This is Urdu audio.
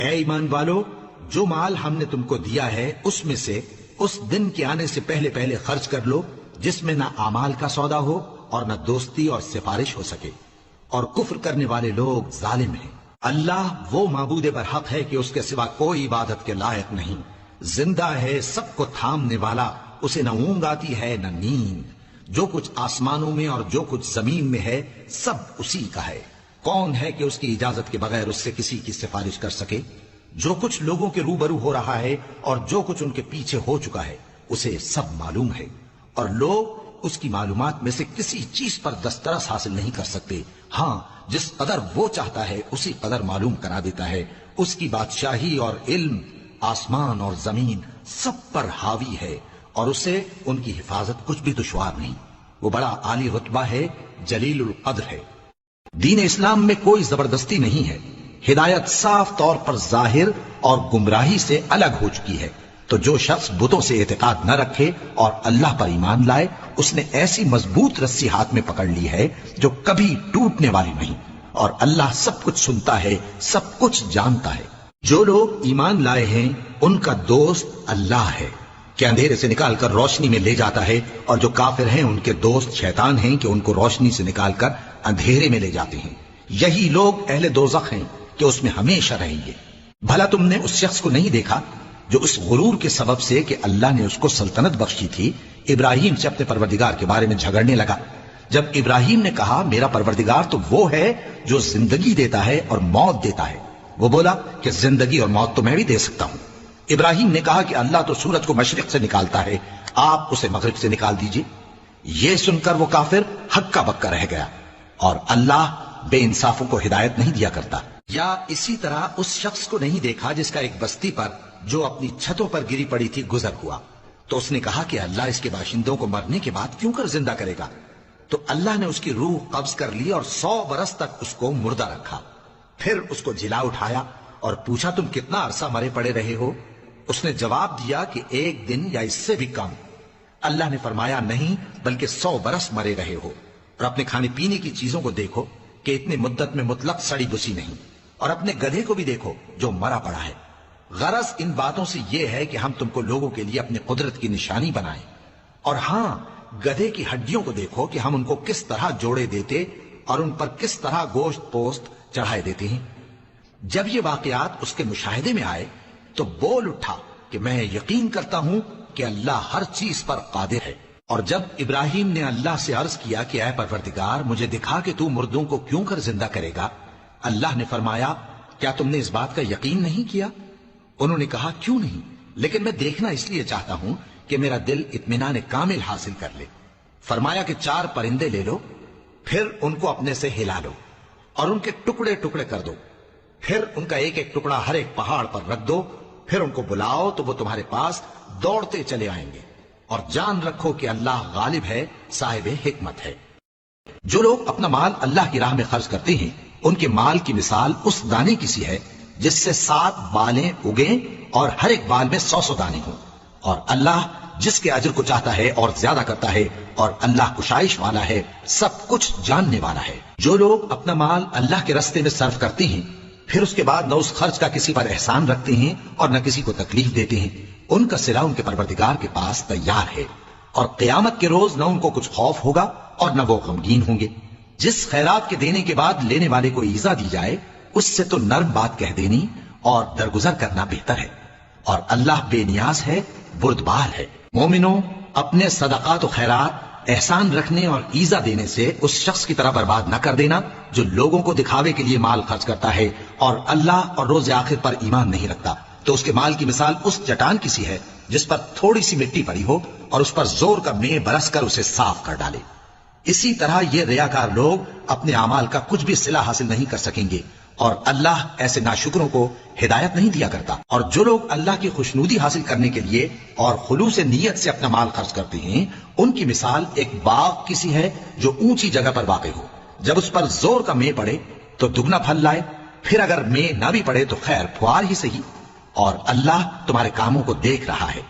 اے ایمان والو، جو مال ہم نے تم کو دیا ہے اس میں سے اس دن کے آنے سے پہلے پہلے خرچ کر لو جس میں نہ اعمال کا سودا ہو اور نہ دوستی اور سفارش ہو سکے، اور کفر کرنے والے لوگ ظالم ہیں۔ اللہ وہ معبود برحق ہے کہ اس کے سوا کوئی عبادت کے لائق نہیں، زندہ ہے، سب کو تھامنے والا، اسے نہ اونگ آتی ہے نہ نیند، جو کچھ آسمانوں میں اور جو کچھ زمین میں ہے سب اسی کا ہے۔ کون ہے کہ اس کی اجازت کے بغیر اس سے کسی کی سفارش کر سکے؟ جو کچھ لوگوں کے روبرو ہو رہا ہے اور جو کچھ ان کے پیچھے ہو چکا ہے اسے سب معلوم ہے، اور لوگ اس کی معلومات میں سے کسی چیز پر دسترس حاصل نہیں کر سکتے۔ ہاں، جس قدر وہ چاہتا ہے اسی قدر معلوم کرا دیتا ہے۔ اس کی بادشاہی اور علم آسمان اور زمین سب پر حاوی ہے، اور اسے ان کی حفاظت کچھ بھی دشوار نہیں۔ وہ بڑا عالی رتبہ ہے، جلیل القدر ہے۔ دین اسلام میں کوئی زبردستی نہیں ہے، ہدایت صاف طور پر ظاہر اور گمراہی سے الگ ہو چکی ہے۔ تو جو شخص بتوں سے اعتقاد نہ رکھے اور اللہ پر ایمان لائے، اس نے ایسی مضبوط رسی ہاتھ میں پکڑ لی ہے جو کبھی ٹوٹنے والی نہیں، اور اللہ سب کچھ سنتا ہے، سب کچھ جانتا ہے۔ جو لوگ ایمان لائے ہیں ان کا دوست اللہ ہے کہ اندھیرے سے نکال کر روشنی میں لے جاتا ہے، اور جو کافر ہیں ان کے دوست شیطان ہیں کہ ان کو روشنی سے نکال کر اندھیرے میں لے جاتے ہیں۔ یہی لوگ اہل دوزخ ہیں کہ اس میں ہمیشہ رہیں گے۔ بھلا تم نے اس شخص کو نہیں دیکھا جو اس غرور کے سبب سے کہ اللہ نے اس کو سلطنت بخشی تھی، ابراہیم سے اپنے پروردگار کے بارے میں جھگڑنے لگا؟ جب ابراہیم نے کہا میرا پروردگار تو وہ ہے جو زندگی دیتا ہے اور موت دیتا ہے، وہ بولا کہ زندگی اور موت تو میں بھی دے سکتا ہوں۔ ابراہیم نے کہا کہ اللہ تو سورج کو مشرق سے نکالتا ہے، آپ اسے مغرب سے نکال دیجئے۔ یہ سن کر وہ کافر ہکا بکا رہ گیا، اور اللہ بے انصافوں کو ہدایت نہیں دیا کرتا۔ یا اسی طرح اس شخص کو نہیں دیکھا جس کا ایک بستی پر جو اپنی چھتوں پر گری پڑی تھی گزر ہوا، تو اس نے کہا کہ اللہ اس کے باشندوں کو مرنے کے بعد کیوں کر زندہ کرے گا؟ تو اللہ نے اس کی روح قبض کر لی اور 100 برس تک اس کو مردہ رکھا۔ پھر اس کو جلا اٹھایا اور پوچھا تم کتنا عرصہ مرے پڑے رہے ہو؟ اس نے جواب دیا کہ 1 دن یا اس سے بھی کم۔ اللہ نے فرمایا نہیں بلکہ 100 برس مرے رہے ہو، اور اپنے کھانے پینے کی چیزوں کو دیکھو کہ اتنی مدت میں مطلق سڑی بسی نہیں، اور اپنے گدھے کو بھی دیکھو جو مرا پڑا ہے۔ غرض ان باتوں سے یہ ہے کہ ہم تم کو لوگوں کے لیے اپنی قدرت کی نشانی بنائیں، اور ہاں گدھے کی ہڈیوں کو دیکھو کہ ہم ان کو کس طرح جوڑے دیتے اور ان پر کس طرح گوشت پوست چڑھائے دیتے ہیں۔ جب یہ واقعات اس کے مشاہدے میں آئے تو بول اٹھا کہ میں یقین کرتا ہوں کہ اللہ ہر چیز پر قادر ہے۔ اور جب ابراہیم نے اللہ سے عرض کیا کہ اے پروردگار مجھے دکھا کہ تو مردوں کو کیوں کر زندہ کرے گا، اللہ نے فرمایا کیا تم نے اس بات کا یقین نہیں کیا؟ انہوں نے کہا کیوں نہیں، لیکن میں دیکھنا اس لیے چاہتا ہوں کہ میرا دل اطمینان کامل حاصل کر لے۔ فرمایا کہ 4 پرندے لے لو، پھر ان کو اپنے سے ہلا لو اور ان کے ٹکڑے ٹکڑے کر دو، پھر ان کا ایک ایک ٹکڑا ہر ایک پہاڑ پر رکھ دو، پھر ان کو بلاؤ تو وہ تمہارے پاس دوڑتے چلے آئیں گے، اور جان رکھو کہ اللہ غالب ہے، صاحب حکمت ہے۔ جو لوگ اپنا مال اللہ کی راہ میں خرچ کرتے ہیں ان کے مال کی مثال اس دانے کی سی ہے جس سے 7 بالیں اگیں اور ہر ایک بال میں 100 دانے ہوں، اور اللہ جس کے اجر کو چاہتا ہے اور زیادہ کرتا ہے، اور اللہ کشائش والا ہے، سب کچھ جاننے والا ہے۔ جو لوگ اپنا مال اللہ کے راستے میں صرف کرتے ہیں پھر اس کے بعد نہ اس خرچ کا کسی پر احسان رکھتے ہیں اور نہ کسی کو تکلیف دیتے ہیں، ان کا صلہ ان کے پروردگار کے پاس تیار ہے، اور قیامت کے روز نہ ان کو کچھ خوف ہوگا اور نہ وہ غمگین ہوں گے۔ جس خیرات کے دینے کے بعد لینے والے کو ایذا دی جائے اس سے تو نرم بات کہہ دینی اور درگزر کرنا بہتر ہے، اور اللہ بے نیاز ہے، بردبار ہے۔ مومنوں، اپنے صدقات و خیرات احسان رکھنے اور ایذا دینے سے اس شخص کی طرح برباد نہ کر دینا جو لوگوں کو دکھاوے کے لیے مال خرچ کرتا ہے اور اللہ اور روز آخر پر ایمان نہیں رکھتا، تو اس کے مال کی مثال اس چٹان کی سی ہے جس پر تھوڑی سی مٹی پڑی ہو اور اس پر زور کا مے برس کر اسے صاف کر ڈالے۔ اسی طرح یہ ریاکار لوگ اپنے اعمال کا کچھ بھی صلہ حاصل نہیں کر سکیں گے، اور اللہ ایسے ناشکروں کو ہدایت نہیں دیا کرتا۔ اور جو لوگ اللہ کی خوشنودی حاصل کرنے کے لیے اور خلوص نیت سے اپنا مال خرچ کرتے ہیں ان کی مثال ایک باغ کی سی ہے جو اونچی جگہ پر واقع ہو، جب اس پر زور کا مے پڑے تو دگنا پھل لائے، پھر اگر مے نہ بھی پڑے تو خیر پھوار ہی صحیح، اور اللہ تمہارے کاموں کو دیکھ رہا ہے۔